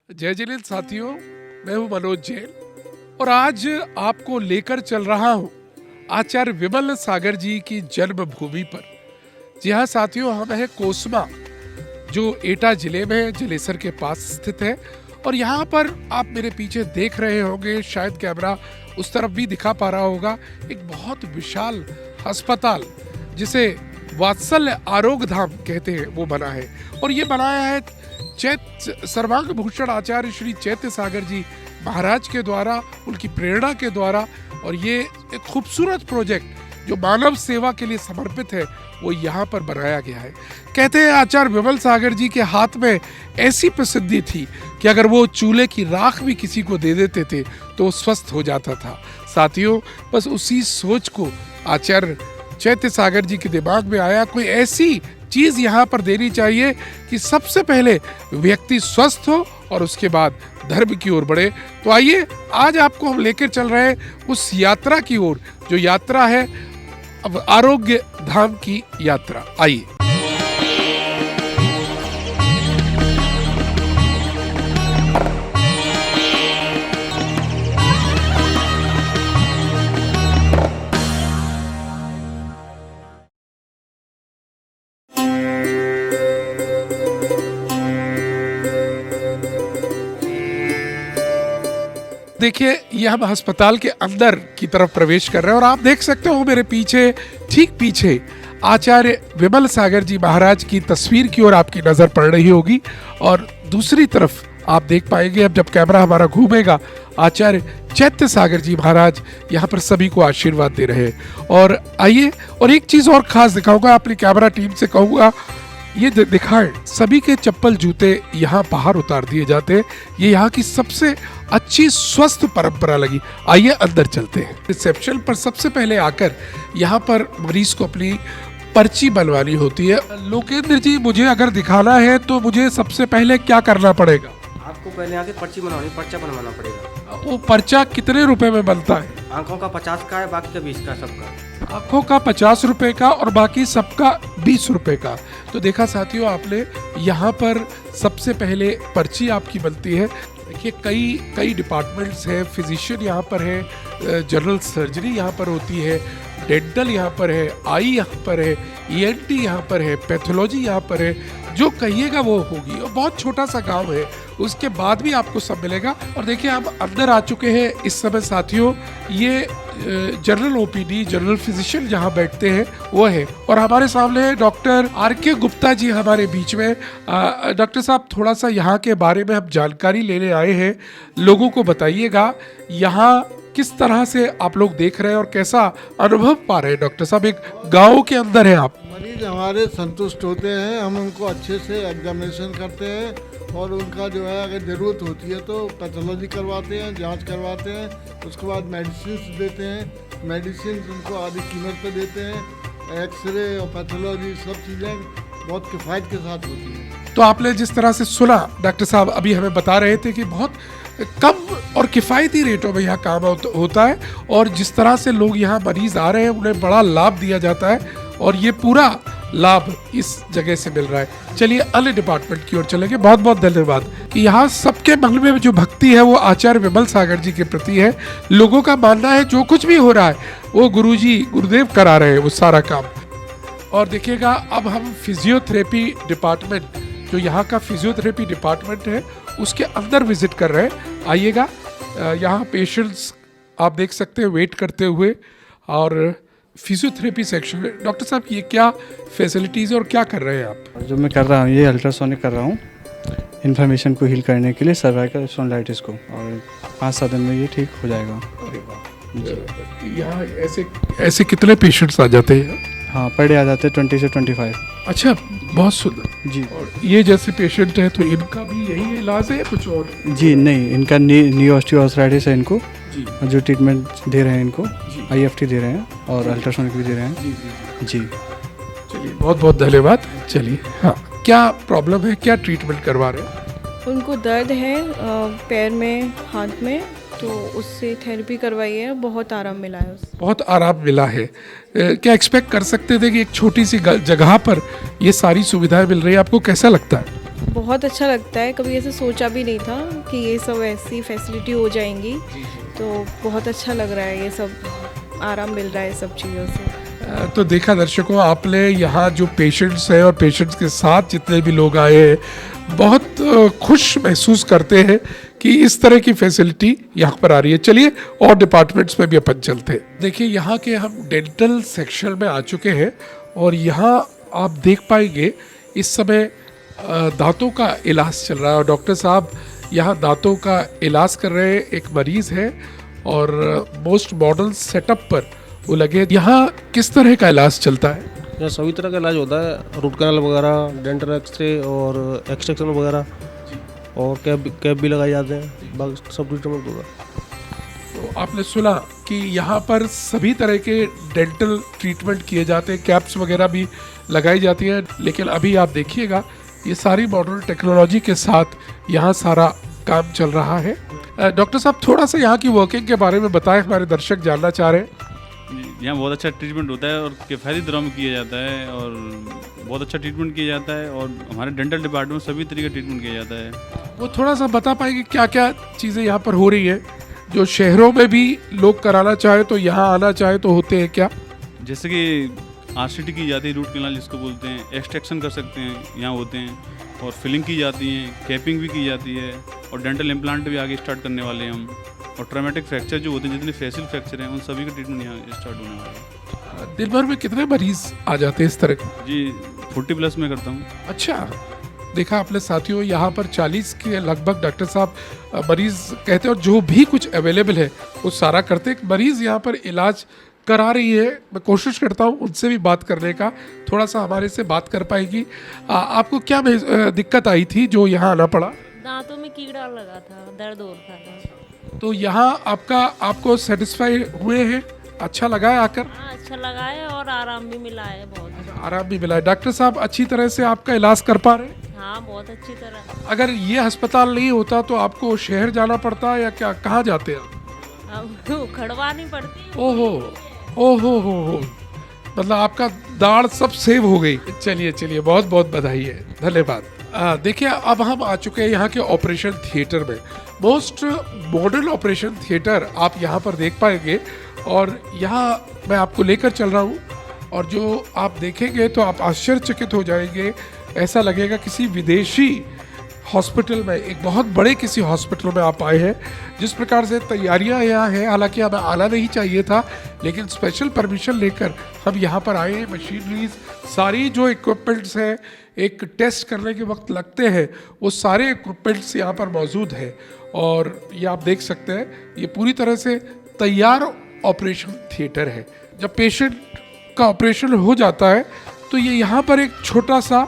जय जिलेन साथियों, मैं हूं मनोज जैन और आज आपको लेकर चल रहा हूं आचार्य विमल सागर जी की जन्मभूमि पर। जी हाँ साथियों, हम हैं कोसमा जो एटा जिले में जलेसर के पास स्थित है। और यहाँ पर आप मेरे पीछे देख रहे होंगे, शायद कैमरा उस तरफ भी दिखा पा रहा होगा, एक बहुत विशाल अस्पताल जिसे वात्सल्य आरोग्य धाम कहते हैं वो बना है। और ये बनाया है सर्वांग भूषण आचार्य श्री चैत्य सागर जी महाराज के द्वारा, उनकी प्रेरणा के द्वारा। और ये एक खूबसूरत प्रोजेक्ट जो मानव सेवा के लिए समर्पित है वो यहाँ पर बनाया गया है। कहते हैं आचार्य विमल सागर जी के हाथ में ऐसी प्रसिद्धि थी कि अगर वो चूल्हे की राख भी किसी को दे देते थे तो वो स्वस्थ हो जाता था। साथियों, बस उसी सोच को आचार्य चैत्य सागर जी के दिमाग में आया, कोई ऐसी चीज यहाँ पर देनी चाहिए कि सबसे पहले व्यक्ति स्वस्थ हो और उसके बाद धर्म की ओर बढ़े। तो आइए आज आपको हम लेकर चल रहे हैं उस यात्रा की ओर, जो यात्रा है अब आरोग्य धाम की यात्रा। आइए। देखिए, ये हम अस्पताल के अंदर की तरफ प्रवेश कर रहे हैं और आप देख सकते हो मेरे पीछे, ठीक पीछे आचार्य विमल सागर जी महाराज की तस्वीर की ओर आपकी नजर पड़ रही होगी। और दूसरी तरफ आप देख पाएंगे, अब जब कैमरा हमारा घूमेगा, आचार्य चैत्य सागर जी महाराज यहाँ पर सभी को आशीर्वाद दे रहे हैं। और आइए, और एक चीज और खास दिखाऊंगा, अपनी कैमरा टीम से कहूंगा ये दिखाएं, सभी के चप्पल जूते यहाँ बाहर उतार दिए जाते हैं। ये यहाँ की सबसे अच्छी स्वस्थ परंपरा लगी। आइए अंदर चलते हैं। रिसेप्शन पर सबसे पहले आकर यहाँ पर मरीज को अपनी पर्ची बनवानी होती है। लोकेंद्र जी, मुझे अगर दिखाना है तो मुझे सबसे पहले क्या करना पड़ेगा? आपको पहले आके पर्ची पर्चा बनवाना पड़ेगा। वो पर्चा कितने रुपए में बनता है? आंखों का 50 का है, बाकी का 20 का सबका। आंखों का 50 रुपए का और बाकी सबका 20 रुपए का। तो देखा साथियों आपने, यहाँ पर सबसे पहले पर्ची आपकी बनती है। देखिए, कई डिपार्टमेंट्स हैं। फिजिशियन यहाँ पर है, जनरल सर्जरी यहाँ पर होती है, डेंटल यहाँ पर है, आई यहाँ पर है, ENT यहाँ पर है, पैथोलॉजी यहाँ पर है। जो कहिएगा वो होगी। और बहुत छोटा सा गांव है, उसके बाद भी आपको सब मिलेगा। और देखिए, हम अंदर आ चुके हैं इस समय साथियों। ये जनरल OPD, जनरल फिजिशियन जहाँ बैठते हैं वो है। और हमारे सामने है डॉक्टर RK गुप्ता जी हमारे बीच में। डॉक्टर साहब, थोड़ा सा यहाँ के बारे में हम जानकारी लेने आए हैं, लोगों को बताइएगा यहाँ किस तरह से आप लोग देख रहे हैं और कैसा अनुभव पा रहे हैं। डॉक्टर साहब, एक गाँव के अंदर है आप। मरीज हमारे संतुष्ट होते हैं, हम उनको अच्छे से एग्जामिनेशन करते हैं और उनका जो है अगर ज़रूरत होती है तो पैथोलॉजी करवाते हैं, जांच करवाते हैं, उसके बाद मेडिसिन देते हैं। मेडिसिन उनको आधी कीमत पे देते हैं। एक्सरे और पैथोलॉजी सब चीज़ें बहुत किफ़ायत के साथ होती हैं। तो आपने जिस तरह से सुना, डॉक्टर साहब अभी हमें बता रहे थे कि बहुत कम और किफ़ायती रेटों में यहाँ काम होता है। और जिस तरह से लोग यहाँ मरीज आ रहे हैं उन्हें बड़ा लाभ दिया जाता है और ये पूरा लाभ इस जगह से मिल रहा है। चलिए अन्य डिपार्टमेंट की ओर चलेंगे। बहुत बहुत धन्यवाद कि यहाँ सबके मन में जो भक्ति है वो आचार्य विमल सागर जी के प्रति है। लोगों का मानना है जो कुछ भी हो रहा है वो गुरुदेव करा रहे हैं वो सारा काम। और देखिएगा, अब हम फिजियोथेरेपी डिपार्टमेंट, जो यहाँ का फिजियोथेरेपी डिपार्टमेंट है, उसके अंदर विजिट कर रहे हैं। आइएगा, यहाँ पेशेंट्स आप देख सकते हैं वेट करते हुए। और फिजियोथेरेपी सेक्शन में डॉक्टर साहब, ये क्या फैसिलिटीज़ और क्या कर रहे हैं आप? जो मैं कर रहा हूँ, ये अल्ट्रासोनिक कर रहा हूँ इन्फॉर्मेशन को हील करने के लिए, सर्वाइकल स्पॉन्डिलाइटिस को। और 5-7 दिन में ये ठीक हो जाएगा। यहाँ ऐसे कितने पेशेंट्स आ जाते हैं? हाँ, पर डे आ जाते हैं 20 से 25। अच्छा, बहुत सुंदर जी। और ये जैसे पेशेंट है तो इनका भी यही इलाज है या कुछ और? जी नहीं, इनका नी ऑस्टियोआर्थराइटिस है इनको जी। जो ट्रीटमेंट दे रहे हैं इनको, IFT दे रहे हैं और अल्ट्रासोनिक भी दे रहे हैं। जी। चलिए, बहुत बहुत धन्यवाद। चलिए, हाँ, क्या प्रॉब्लम है, क्या ट्रीटमेंट करवा रहे हैं? उनको दर्द है पैर में, हाथ में, तो उससे थेरेपी करवाई है, बहुत आराम मिला है उससे। बहुत आराम मिला है। क्या एक्सपेक्ट कर सकते थे कि एक छोटी सी जगह पर ये सारी सुविधाएं मिल रही है? आपको कैसा लगता है? बहुत अच्छा लगता है, कभी ऐसे सोचा भी नहीं था कि ये सब ऐसी फैसिलिटी हो जाएंगी, तो बहुत अच्छा लग रहा है, ये सब आराम मिल रहा है सब चीज़ों से। तो देखा दर्शकों, आपने यहाँ जो पेशेंट्स हैं और पेशेंट्स के साथ जितने भी लोग आए हैं, बहुत खुश महसूस करते हैं कि इस तरह की फैसिलिटी यहाँ पर आ रही है। चलिए और डिपार्टमेंट्स में भी अपन चलते हैं। देखिए यहाँ के हम डेंटल सेक्शन में आ चुके हैं और यहाँ आप देख पाएंगे इस समय दांतों का इलाज चल रहा है और डॉक्टर साहब यहाँ दांतों का इलाज कर रहे हैं। एक मरीज़ है और मोस्ट मॉडर्न सेटअप पर वो लगे। यहाँ किस तरह का इलाज चलता है? यहाँ सभी तरह का इलाज होता है, रूट कैनल वगैरह, डेंटल एक्सरे और एक्सट्रैक्शन वगैरह, और कैप भी लगाए जाते हैं, बाकी सब ट्रीटमेंट होगा। तो आपने सुना कि यहाँ पर सभी तरह के डेंटल ट्रीटमेंट किए जाते हैं, कैप्स वगैरह भी लगाई जाती हैं। लेकिन अभी आप देखिएगा ये सारी मॉडर्न टेक्नोलॉजी के साथ यहाँ सारा काम चल रहा है। डॉक्टर साहब थोड़ा सा यहाँ की वर्किंग के बारे में बताएं, हमारे दर्शक जानना चाह रहे हैं। यहाँ बहुत अच्छा ट्रीटमेंट होता है और किफ़ायती दरों में किया जाता है और बहुत अच्छा ट्रीटमेंट किया जाता है और हमारे डेंटल डिपार्टमेंट में सभी तरीके का ट्रीटमेंट किया जाता है। वो थोड़ा सा बता पाएंगे क्या क्या चीज़ें यहाँ पर हो रही है जो शहरों में भी लोग कराना चाहे तो यहाँ आना चाहे तो होते हैं क्या? जैसे कि RCT की जाती है, रूट कैनाल जिसको बोलते हैं, एक्सट्रैक्शन कर सकते हैं, यहाँ होते हैं, और फिलिंग की जाती है, कैपिंग भी की जाती है और डेंटल इम्प्लांट भी आगे स्टार्ट करने वाले हैं हम। और ट्रॉमेटिक फ्रैक्चर जो होते हैं, जितने फेशियल फ्रैक्चर हैं, उन सभी का ट्रीटमेंट यहाँ स्टार्ट होने वाला है। दिन भर में कितने मरीज आ जाते हैं इस तरह के? जी 40+ में करता हूँ। अच्छा, देखा आपने साथियों, यहाँ पर 40 के लगभग डॉक्टर साहब मरीज कहते हैं और जो भी कुछ अवेलेबल है वो सारा करते हैं। मरीज यहाँ पर इलाज करा रही है, मैं कोशिश करता हूँ उनसे भी बात करने का, थोड़ा सा हमारे से बात कर पाएगी। आपको क्या दिक्कत आई थी जो यहाँ आना पड़ा? दांतों में कीड़ा लगा था, दर्द हो रहा था। तो यहाँ आपको सेटिस्फाई हुए हैं? अच्छा लगा है आकर? हाँ, अच्छा लगा है और आराम भी मिला है, बहुत आराम भी मिला है। डॉक्टर साहब अच्छी तरह से आपका इलाज कर पा रहे हैं? हाँ, बहुत अच्छी तरह। अगर ये अस्पताल नहीं होता तो आपको शहर जाना पड़ता या क्या, कहाँ जाते हैं आप? अब खड़वानी पड़ती। ओहो हो, मतलब आपका दाढ़ सब सेव हो गई। चलिए बहुत बहुत बधाई है, धन्यवाद। देखिए अब हम आ चुके हैं यहाँ के ऑपरेशन थिएटर में। मोस्ट मॉडर्न ऑपरेशन थिएटर आप यहाँ पर देख पाएंगे और यहाँ मैं आपको लेकर चल रहा हूँ और जो आप देखेंगे तो आप आश्चर्यचकित हो जाएंगे। ऐसा लगेगा किसी विदेशी हॉस्पिटल में, एक बहुत बड़े किसी हॉस्पिटल में आप आए हैं। जिस प्रकार से तैयारियां यहाँ हैं, हालांकि हमें आना नहीं चाहिए था, लेकिन स्पेशल परमिशन लेकर हम यहाँ पर आए हैं। मशीनरीज, सारी जो इक्विपमेंट्स हैं एक टेस्ट करने के वक्त लगते हैं, वो सारे इक्विपमेंट्स यहाँ पर मौजूद हैं और ये आप देख सकते हैं, ये पूरी तरह से तैयार ऑपरेशन थिएटर है। जब पेशेंट का ऑपरेशन हो जाता है तो ये यहाँ पर एक छोटा सा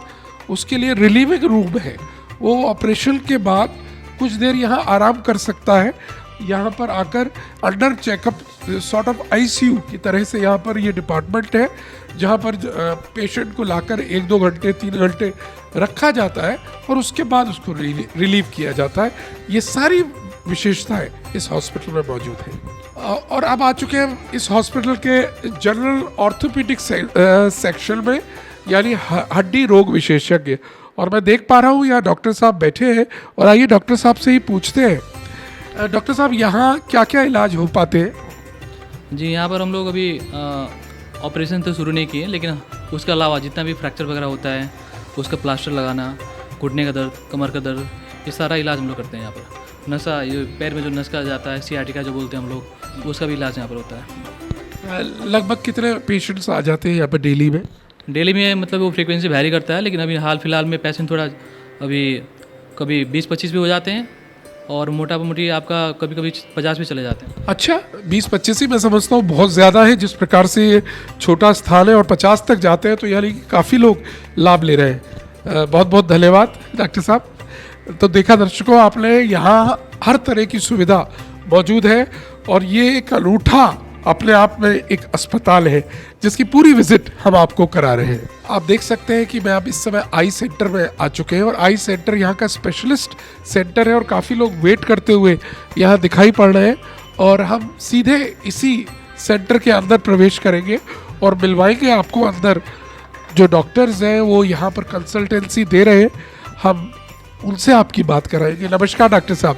उसके लिए रिलीविंग रूम है। वो ऑपरेशन के बाद कुछ देर यहाँ आराम कर सकता है। यहाँ पर आकर under checkup sort of ICU की तरह से यहाँ पर ये डिपार्टमेंट है, जहाँ पर पेशेंट को लाकर 1-2 घंटे 3 घंटे रखा जाता है और उसके बाद उसको रिलीव किया जाता है। ये सारी विशेषताएं इस हॉस्पिटल में मौजूद है। और अब आ चुके हैं इस हॉस्पिटल के जनरल ऑर्थोपेडिक सेक्शन में, यानी हड्डी रोग विशेषज्ञ। और मैं देख पा रहा हूँ यहाँ डॉक्टर साहब बैठे हैं और आइए डॉक्टर साहब से ही पूछते हैं। डॉक्टर साहब यहाँ क्या क्या इलाज हो पाते हैं? जी, यहाँ पर हम लोग अभी ऑपरेशन तो शुरू नहीं किए, लेकिन उसके अलावा जितना भी फ्रैक्चर वगैरह होता है उसका प्लास्टर लगाना, घुटने का दर्द, कमर का दर्द, ये सारा इलाज हम लोग करते हैं यहाँ पर। नसा, ये पैर में जो नस का जाता है, CRT जो बोलते हैं हम लोग, उसका भी इलाज यहाँ पर होता है। लगभग कितने पेशेंट्स आ जाते हैं यहाँ पर डेली में? डेली में मतलब वो फ्रीक्वेंसी वैरी करता है, लेकिन अभी हाल फिलहाल में पेशेंट थोड़ा अभी कभी 20-25 भी हो जाते हैं और मोटा मोटी आपका कभी कभी 50 भी चले जाते हैं। अच्छा, 20-25 ही मैं समझता हूँ बहुत ज़्यादा है। जिस प्रकार से ये छोटा स्थान है और 50 तक जाते हैं तो यानी काफ़ी लोग लाभ ले रहे हैं। बहुत बहुत धन्यवाद डॉक्टर साहब। तो देखा दर्शकों, आपने यहाँ हर तरह की सुविधा मौजूद है और ये एक अनूठा अपने आप में एक अस्पताल है जिसकी पूरी विजिट हम आपको करा रहे हैं। आप देख सकते हैं कि मैं अब इस समय आई सेंटर में आ चुके हैं और आई सेंटर यहाँ का स्पेशलिस्ट सेंटर है और काफ़ी लोग वेट करते हुए यहाँ दिखाई पड़ रहे हैं और हम सीधे इसी सेंटर के अंदर प्रवेश करेंगे और मिलवाएंगे आपको अंदर जो डॉक्टर्स हैं वो यहाँ पर कंसल्टेंसी दे रहे हैं। हम उनसे आपकी बात कराएंगे। नमस्कार डॉक्टर साहब,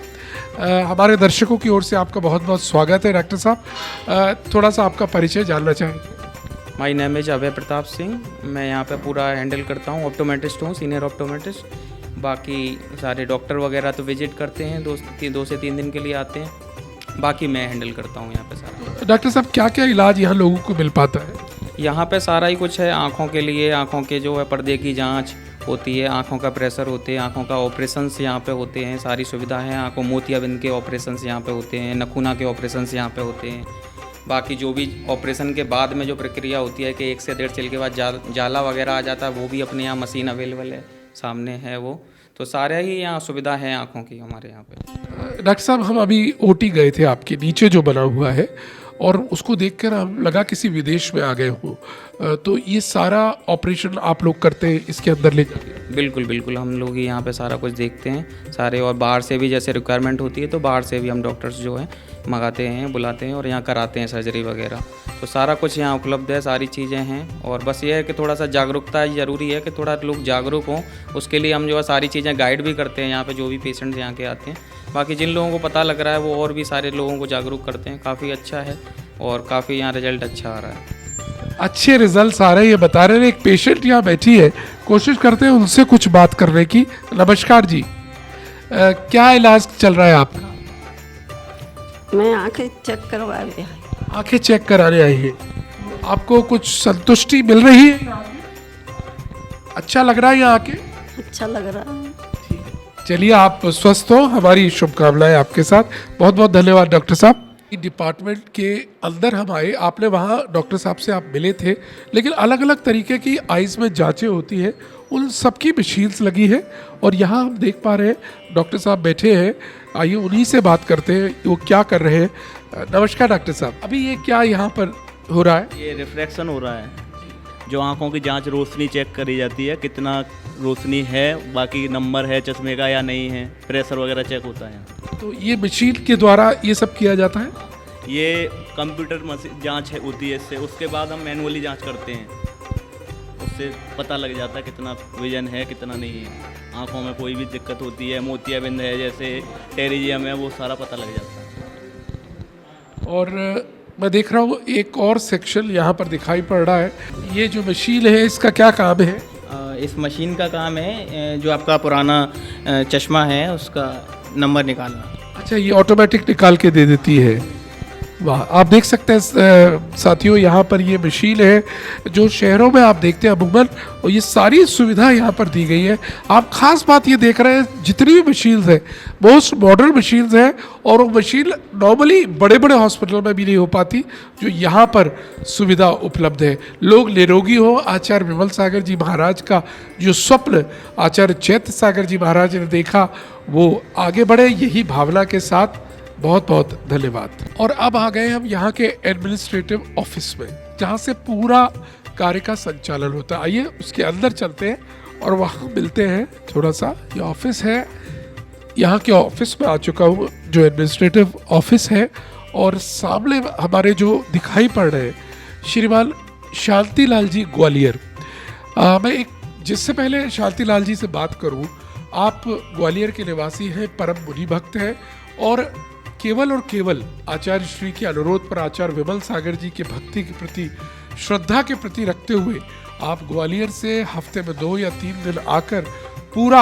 हमारे दर्शकों की ओर से आपका बहुत बहुत स्वागत है। डॉक्टर साहब, थोड़ा सा आपका परिचय जानना चाहेंगे। माई नेम इज अभय प्रताप सिंह। मैं यहाँ पे पूरा हैंडल करता हूँ, ऑप्टोमेट्रिस्ट हूँ, सीनियर ऑप्टोमेट्रिस्ट। बाकी सारे डॉक्टर वगैरह तो विजिट करते हैं, 2 से 3 दिन के लिए आते हैं। बाकी मैं हैंडल करता हूँ यहाँ पे सारा। डॉक्टर साहब, क्या क्या इलाज यहाँ लोगों को मिल पाता है? यहाँ पे सारा ही कुछ है। आँखों के लिए आँखों के जो है पर्दे की जांच होती है, आँखों का प्रेशर होते हैं, आँखों का ऑपरेशंस यहाँ पे होते हैं, सारी सुविधा है। आँखों मोतियाबिंद के ऑपरेशंस यहाँ पे होते हैं, नखूना के ऑपरेशंस यहाँ पे होते हैं। बाकी जो भी ऑपरेशन के बाद में जो प्रक्रिया होती है कि 1 से 1.5 साल के बाद जाला वगैरह आ जाता है, वो भी अपने यहाँ मशीन अवेलेबल है, सामने है वो। तो सारे ही यहाँ सुविधा है आँखों की हमारे यहाँ पे। डॉक्टर साहब, हम अभी ओटी गए थे, आपके नीचे जो बना हुआ है, और उसको देखकर हम लगा किसी विदेश में आ गए हो। तो ये सारा ऑपरेशन आप लोग करते हैं इसके अंदर ले जाके? बिल्कुल बिल्कुल, हम लोग ही यहाँ पे सारा कुछ देखते हैं सारे। और बाहर से भी जैसे रिक्वायरमेंट होती है तो बाहर से भी हम डॉक्टर्स जो है मंगाते हैं, बुलाते हैं और यहाँ कराते हैं सर्जरी वगैरह। तो सारा कुछ यहाँ उपलब्ध है, सारी चीज़ें हैं। और बस ये है कि थोड़ा सा जागरूकता ज़रूरी है कि थोड़ा लोग जागरूक हों। उसके लिए हम जो है सारी चीज़ें गाइड भी करते हैं यहाँ पे जो भी पेशेंट्स यहाँ के आते हैं। बाकी जिन लोगों को पता लग रहा है वो और भी सारे लोगों को जागरूक करते हैं। काफ़ी अच्छा है और काफ़ी यहाँ रिजल्ट अच्छा आ रहा है। अच्छे रिजल्ट्स आ रहे हैं, ये बता रहे हैं। एक पेशेंट यहाँ बैठी है, कोशिश करते हैं उनसे कुछ बात करने की। नमस्कार जी, क्या इलाज चल रहा है आपका? मैं आंखें चेक करवा रही हूँ। आंखें चेक कराने आई है, आपको कुछ संतुष्टि मिल रही है? अच्छा लग रहा है यहाँ आके? अच्छा लग रहा है। चलिए, आप स्वस्थ हो, हमारी शुभकामनाएं आपके साथ। बहुत बहुत धन्यवाद डॉक्टर साहब। डिपार्टमेंट के अंदर हम आए, आपने वहाँ डॉक्टर साहब से आप मिले थे, लेकिन अलग अलग तरीके की आइज़ में जांचें होती हैं, उन सबकी मशीन्स लगी है। और यहाँ हम देख पा रहे हैं डॉक्टर साहब बैठे हैं, आइए उन्हीं से बात करते हैं वो क्या कर रहे हैं। नमस्कार डॉक्टर साहब, अभी ये क्या यहाँ पर हो रहा है? ये रिफ्रैक्शन हो रहा है, जो आंखों की जांच रोशनी चेक करी जाती है, कितना रोशनी है, बाकी नंबर है चश्मे का या नहीं है, प्रेशर वगैरह चेक होता है। तो ये मशीन के द्वारा ये सब किया जाता है? ये कंप्यूटर जांच है होती है इससे, उसके बाद हम मैनुअली जांच करते हैं, उससे पता लग जाता है कितना विजन है कितना नहीं है। आंखों में कोई भी दिक्कत होती है, मोतियाबिंद है, जैसे टेरिजियम है, वो सारा पता लग जाता है। और मैं देख रहा हूँ एक और सेक्शन यहाँ पर दिखाई पड़ रहा है। ये जो मशीन है इसका क्या काम है? इस मशीन का काम है जो आपका पुराना चश्मा है उसका नंबर निकालना। अच्छा, ये ऑटोमेटिक निकाल के दे देती है। वाह, आप देख सकते हैं साथियों, यहाँ पर ये मशीन है जो शहरों में आप देखते हैं अमूमन, और ये सारी सुविधा यहाँ पर दी गई है। आप खास बात ये देख रहे हैं, जितनी भी मशीन्स हैं मोस्ट मॉडर्न मशीन्स हैं, और वो मशीन नॉर्मली बड़े बड़े हॉस्पिटल में भी नहीं हो पाती, जो यहाँ पर सुविधा उपलब्ध है। लोग निरोगी हो, आचार्य विमल सागर जी महाराज का जो स्वप्न आचार्य चैत्र सागर जी महाराज ने देखा वो आगे बढ़े, यही भावना के साथ बहुत बहुत धन्यवाद। और अब आ गए हम यहाँ के एडमिनिस्ट्रेटिव ऑफिस में, जहाँ से पूरा कार्य का संचालन होता है। आइए उसके अंदर चलते हैं और वहाँ मिलते हैं थोड़ा सा। ये ऑफिस है, यहाँ के ऑफिस में आ चुका हूँ जो एडमिनिस्ट्रेटिव ऑफिस है, और सामने हमारे जो दिखाई पड़ रहे हैं श्रीमान शांतिलाल जी ग्वालियर। मैं एक जिससे पहले शांतिलाल जी से बात करूँ, आप ग्वालियर के निवासी हैं, परम मुनि भक्त हैं, और केवल आचार्य श्री के अनुरोध पर आचार्य विमल सागर जी के भक्ति के प्रति, श्रद्धा के प्रति रखते हुए आप ग्वालियर से हफ्ते में 2 या 3 दिन आकर पूरा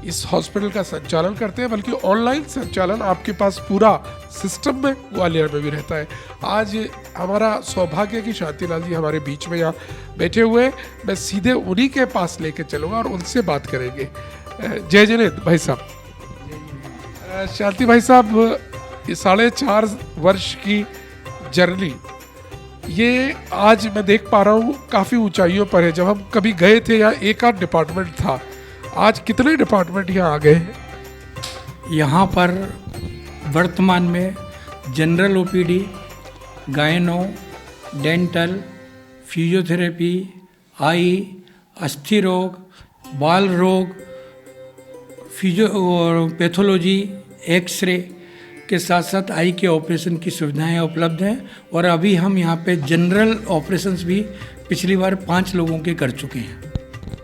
इस हॉस्पिटल का संचालन करते हैं। बल्कि ऑनलाइन संचालन आपके पास पूरा सिस्टम में ग्वालियर में भी रहता है। आज हमारा सौभाग्य कि शांतिलाल जी हमारे बीच में यहाँ बैठे हुए, मैं सीधे उन्हीं के पास लेके चलूँगा और उनसे बात करेंगे। जय जिनेंद्र भाई साहब। शांति भाई साहब, ये 4.5 वर्ष की जर्नी, ये आज मैं देख पा रहा हूँ काफ़ी ऊंचाइयों पर है। जब हम कभी गए थे यहाँ एक आध डिपार्टमेंट था, आज कितने डिपार्टमेंट यहाँ आ गए हैं? यहाँ पर वर्तमान में जनरल ओपीडी, गायनो, डेंटल, फिजियोथेरेपी, आई, अस्थि रोग, बाल रोग, फिजियो और पैथोलॉजी, एक्सरे के साथ साथ आई के ऑपरेशन की सुविधाएं उपलब्ध हैं। और अभी हम यहाँ पे जनरल ऑपरेशंस भी पिछली बार 5 लोगों के कर चुके हैं।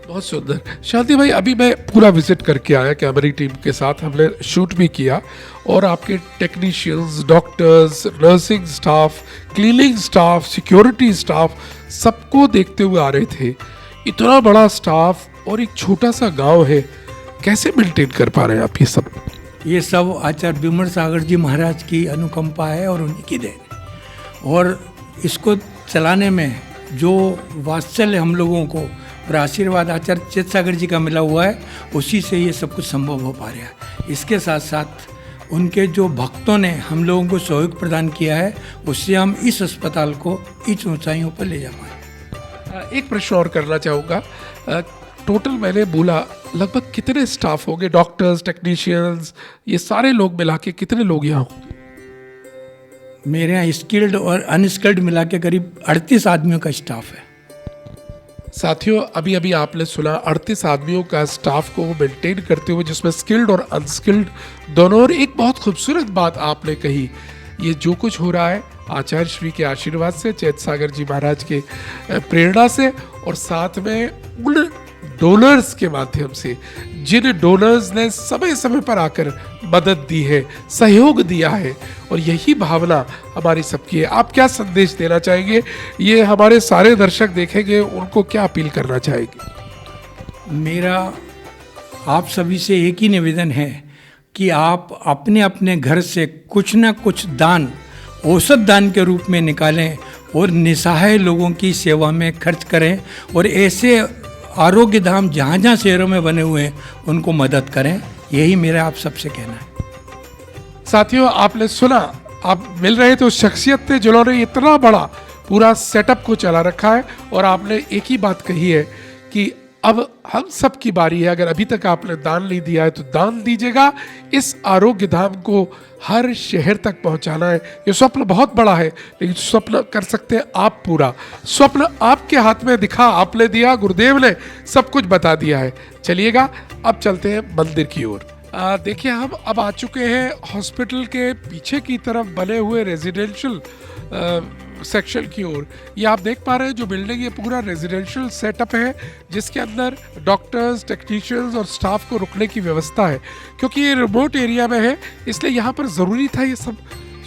बहुत सुंदर। शांति भाई, अभी मैं पूरा विजिट करके आया कैमरे टीम के साथ, हमने शूट भी किया और आपके technicians, doctors, nursing staff, cleaning staff, security staff सबको देखते हुए आ रहे थे। इतना बड़ा स्टाफ और एक छोटा सा गांव है, कैसे मेंटेन कर पा रहे हैं आप ये सब? ये सब आचार्य विमल सागर जी महाराज की अनुकंपा है और उन्हीं की देन है। और इसको चलाने में जो वात्सल्य हम लोगों को और आशीर्वाद आचार्य चेत सागर जी का मिला हुआ है, उसी से ये सब कुछ संभव हो पा रहा है। इसके साथ साथ उनके जो भक्तों ने हम लोगों को सहयोग प्रदान किया है, उससे हम इस अस्पताल को इस ऊंचाइयों पर ले जा पाए। एक प्रश्न और करना चाहूँगा, टोटल मैंने बोला लगभग कितने स्टाफ होंगे, डॉक्टर्स, टेक्नीशियंस, ये सारे लोग मिला के कितने लोग यहाँ होंगे? मेरे यहाँ स्किल्ड और अनस्किल्ड मिला के करीब 38 आदमियों का स्टाफ है। साथियों, अभी अभी आपने सुना 38 आदमियों का स्टाफ को मेंटेन करते हुए, जिसमें स्किल्ड और अनस्किल्ड दोनों। और एक बहुत खूबसूरत बात आपने कही, ये जो कुछ हो रहा है आचार्य श्री के आशीर्वाद से, चैत सागर जी महाराज के प्रेरणा से, और साथ में उन डोनर्स के माध्यम से, जिन डोनर्स ने समय समय पर आकर मदद दी है, सहयोग दिया है, और यही भावना हमारी सबकी है। आप क्या संदेश देना चाहेंगे? ये हमारे सारे दर्शक देखेंगे, उनको क्या अपील करना चाहेंगे? मेरा आप सभी से एक ही निवेदन है कि आप अपने अपने घर से कुछ ना कुछ दान, औसत दान के रूप में निकालें और निसहाय लोगों की सेवा में खर्च करें, और ऐसे आरोग्य धाम जहाँ जहाँ शहरों में बने हुए हैं उनको मदद करें। यही मेरा आप सबसे कहना है। साथियों, आपने सुना, आप मिल रहे थे उस शख्सियत थे जिन्होंने इतना बड़ा पूरा सेटअप को चला रखा है, और आपने एक ही बात कही है कि अब हम सब की बारी है। अगर अभी तक आपने दान नहीं दिया है तो दान दीजिएगा। इस आरोग्य धाम को हर शहर तक पहुंचाना है। ये स्वप्न बहुत बड़ा है, लेकिन स्वप्न कर सकते हैं आप पूरा। स्वप्न आपके हाथ में दिखा, आपने दिया, गुरुदेव ने सब कुछ बता दिया है। चलिएगा, अब चलते हैं मंदिर की ओर। देखिए, हम अब आ चुके हैं हॉस्पिटल के पीछे की तरफ बने हुए रेजिडेंशियल सेक्शन की ओर। ये आप देख पा रहे हैं जो बिल्डिंग, ये पूरा रेजिडेंशियल सेटअप है, जिसके अंदर डॉक्टर्स, टेक्नीशियंस और स्टाफ को रुकने की व्यवस्था है। क्योंकि ये रिमोट एरिया में है, इसलिए यहाँ पर ज़रूरी था ये सब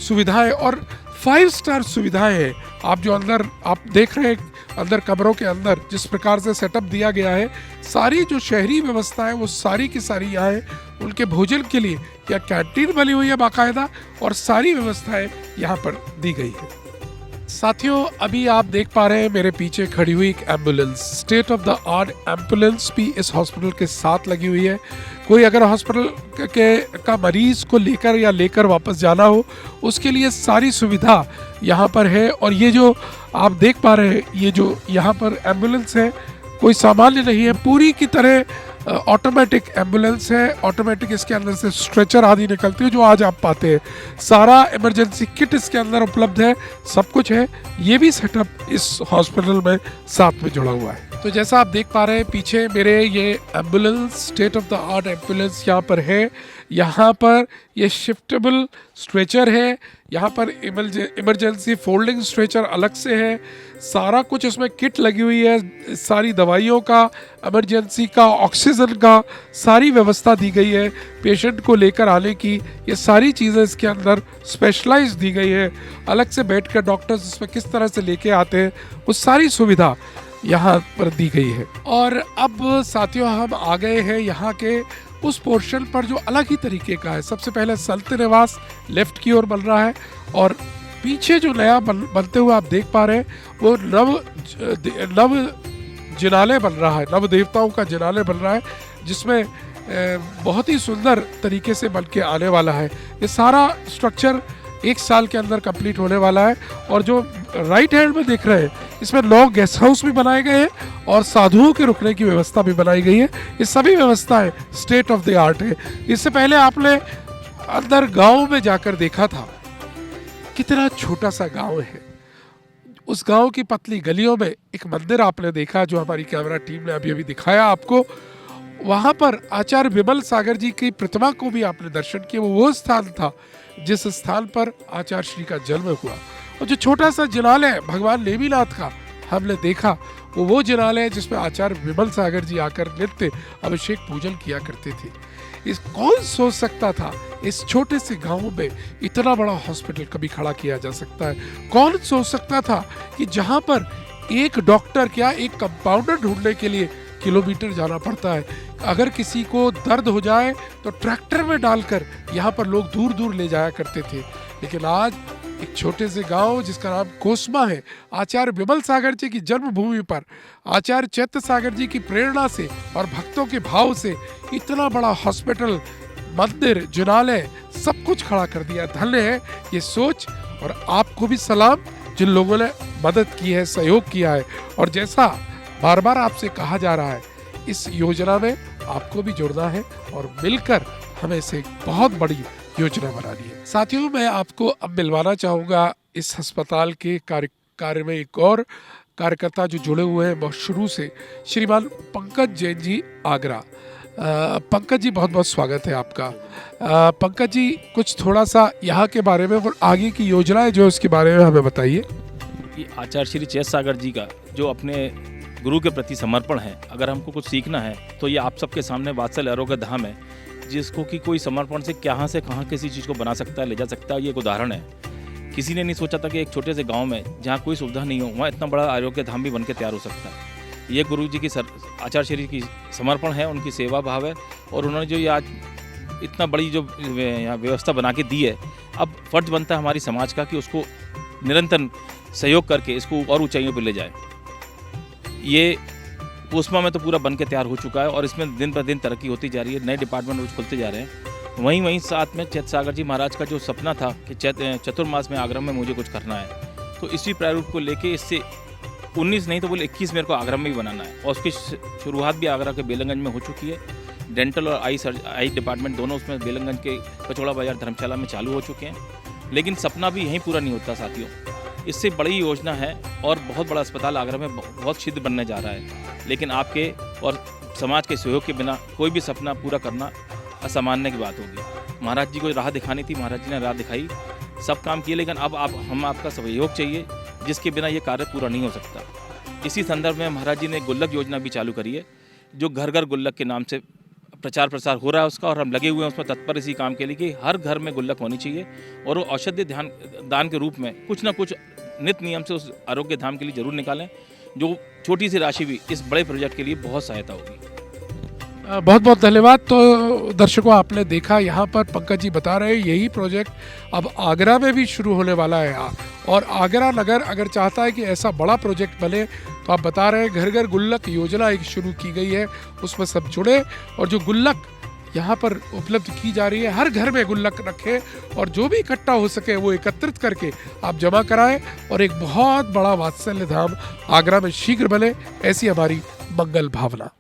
सुविधाएं, और 5 स्टार सुविधाएं हैं। आप जो अंदर आप देख रहे हैं, अंदर कमरों के अंदर जिस प्रकार से सेटअप दिया गया है, सारी जो शहरी व्यवस्था है वो सारी की सारी यहाँ है। उनके भोजन के लिए या कैंटीन बनी हुई है बाकायदा, और सारी व्यवस्थाएं यहाँ पर दी गई है। साथियों, अभी आप देख पा रहे हैं मेरे पीछे खड़ी हुई एक ambulance, state of the art ambulance भी इस हॉस्पिटल के साथ लगी हुई है। कोई अगर हॉस्पिटल का मरीज को लेकर वापस जाना हो, उसके लिए सारी सुविधा यहाँ पर है। और ये जो आप देख पा रहे हैं, ये जो यहाँ पर एम्बुलेंस है, कोई सामान्य नहीं है, पूरी की तरह ऑटोमेटिक एम्बुलेंस है। ऑटोमेटिक इसके अंदर से स्ट्रेचर आदि निकलती है जो आज आप पाते हैं। सारा इमरजेंसी किट इसके अंदर उपलब्ध है, सब कुछ है। ये भी सेटअप इस हॉस्पिटल में साथ में जुड़ा हुआ है। तो जैसा आप देख पा रहे हैं पीछे मेरे, ये ambulance, state of the art ambulance यहाँ पर है। यहाँ पर ये शिफ्टेबल स्ट्रेचर है, यहाँ पर इमरजेंसी फोल्डिंग स्ट्रेचर अलग से है। सारा कुछ इसमें किट लगी हुई है, सारी दवाइयों का, इमरजेंसी का, ऑक्सीजन का, सारी व्यवस्था दी गई है। पेशेंट को लेकर आने की ये सारी चीज़ें इसके अंदर स्पेशलाइज दी गई है। अलग से बैठ कर डॉक्टर्स इसमें किस तरह से लेके आते हैं, वो सारी सुविधा यहाँ पर दी गई है। और अब साथियों, हम आ गए हैं यहाँ के उस पोर्शन पर जो अलग ही तरीके का है। सबसे पहले संत निवास लेफ्ट की ओर बन रहा है, और पीछे जो नया बनते हुए आप देख पा रहे हैं वो नव जिनालय बन रहा है, नव देवताओं का जिनालय बन रहा है, जिसमें बहुत ही सुंदर तरीके से बन के आने वाला है। ये सारा स्ट्रक्चर 1 साल के अंदर कंप्लीट होने वाला है। और जो राइट हैंड में देख रहे हैं, इसमें 9 गेस्ट हाउस भी बनाए गए हैं और साधुओं के रुकने की व्यवस्था भी बनाई गई है। ये सभी व्यवस्थाएं स्टेट ऑफ द आर्ट है। इससे पहले आपने अंदर गांव में जाकर देखा था, कितना छोटा सा गांव है। उस गांव की पतली गलियों में एक मंदिर आपने देखा, जो हमारी कैमरा टीम ने अभी अभी दिखाया आपको। वहां पर आचार्य विमल सागर जी की प्रतिमा को भी आपने दर्शन किया। वो स्थान था जिस स्थान पर आचार्य श्री का जन्म हुआ। और जो छोटा सा जिनालय भगवान नेमिनाथ का हमने देखा, वो जिनालय है जिसमें आचार्य विमल सागर जी आकर नित्य अभिषेक पूजन किया करते थे। इस कौन सोच सकता था इस छोटे से गांव में इतना बड़ा हॉस्पिटल कभी खड़ा किया जा सकता है? कौन सोच सकता था कि जहां पर एक डॉक्टर क्या एक कंपाउंडर ढूंढने के लिए किलोमीटर जाना पड़ता है। अगर किसी को दर्द हो जाए तो ट्रैक्टर में डालकर यहाँ पर लोग दूर दूर ले जाया करते थे। लेकिन आज एक छोटे से गांव जिसका नाम कोसमा है, आचार्य विमल सागर जी की जन्मभूमि पर आचार्य चैत्य सागर जी की प्रेरणा से और भक्तों के भाव से इतना बड़ा हॉस्पिटल, मंदिर, जिनालय सब कुछ खड़ा कर दिया। धन्य है ये सोच, और आपको भी सलाम जिन लोगों ने मदद की है, सहयोग किया है। और जैसा बार बार आपसे कहा जा रहा है, इस योजना में आपको भी जुड़ना है और मिलकर हमें इसे एक बहुत बड़ी योजना बनानी है। साथियों, मैं आपको अब मिलवाना चाहूँगा इस अस्पताल के कार्य में एक और कार्यकर्ता जो जुड़े हुए हैं बहुत शुरू से, श्रीमान पंकज जैन जी आगरा। पंकज जी, बहुत बहुत स्वागत है आपका। पंकज जी, कुछ थोड़ा सा यहाँ के बारे में और आगे की योजनाएं जो उसके बारे में हमें बताइए। आचार्य श्री चैत्य सागर जी का जो अपने गुरु के प्रति समर्पण है, अगर हमको कुछ सीखना है तो ये आप सबके सामने वात्सल्य आरोग्य धाम है, जिसको कि कोई समर्पण से कहाँ किसी चीज़ को बना सकता है, ले जा सकता है। ये एक उदाहरण है। किसी ने नहीं सोचा था कि एक छोटे से गांव में जहाँ कोई सुविधा नहीं हो, वहाँ इतना बड़ा आरोग्य धाम भी बन के तैयार हो सकता है। ये गुरु जी की आचार्य श्री की समर्पण है, उनकी सेवा भाव है, और उन्होंने जो ये आज इतना बड़ी जो यहाँ व्यवस्था बना के दी है, अब फर्ज बनता है हमारी समाज का कि उसको निरंतर सहयोग करके इसको और ऊंचाइयों पर ले जाए। ये कोसमा में तो पूरा बन के तैयार हो चुका है और इसमें दिन पर दिन तरक्की होती जा रही है, नए डिपार्टमेंट रोज खुलते जा रहे हैं। वहीं साथ में चैत्य सागर जी महाराज का जो सपना था कि चतुर्मास में आगरा में मुझे कुछ करना है, तो इसी प्रारूप को लेके इससे 19 नहीं तो बोले 21 मेरे को आगरा में भी बनाना है, और उसकी शुरुआत भी आगरा के बेलंगंज में हो चुकी है। डेंटल और आई डिपार्टमेंट दोनों उसमें बेलंगंज के कचौड़ा बाजार धर्मशाला में चालू हो चुके हैं। लेकिन सपना भी यहीं पूरा नहीं होता साथियों, इससे बड़ी योजना है और बहुत बड़ा अस्पताल आगरा में बहुत शीघ्र बनने जा रहा है। लेकिन आपके और समाज के सहयोग के बिना कोई भी सपना पूरा करना असामान्य की बात होगी। महाराज जी को राह दिखानी थी, महाराज जी ने राह दिखाई, सब काम किए, लेकिन अब हम आपका सहयोग चाहिए, जिसके बिना ये कार्य पूरा नहीं हो सकता। इसी संदर्भ में महाराज जी ने गुल्लक योजना भी चालू करी है, जो घर घर गुल्लक के नाम से प्रचार प्रसार हो रहा है उसका, और हम लगे हुए हैं उसमें तत्पर इसी काम के लिए कि हर घर में गुल्लक होनी चाहिए, और वो औषधि दान के रूप में कुछ ना कुछ नित्य नियम से उस आरोग्य धाम के लिए जरूर निकालें, जो छोटी सी राशि भी इस बड़े प्रोजेक्ट के लिए बहुत सहायता होगी। बहुत बहुत धन्यवाद। तो दर्शकों, आपने देखा यहाँ पर पंकज जी बता रहे हैं यही प्रोजेक्ट अब आगरा में भी शुरू होने वाला है, और आगरा नगर अगर चाहता है कि ऐसा बड़ा प्रोजेक्ट बने, तो आप बता रहे हैं घर घर गुल्लक योजना एक शुरू की गई है, उसमें सब जुड़े, और जो गुल्लक यहाँ पर उपलब्ध की जा रही है, हर घर में गुल्लक रखें और जो भी इकट्ठा हो सके वो एकत्रित करके आप जमा कराएं, और एक बहुत बड़ा वात्सल्य धाम आगरा में शीघ्र बने, ऐसी हमारी मंगल भावना।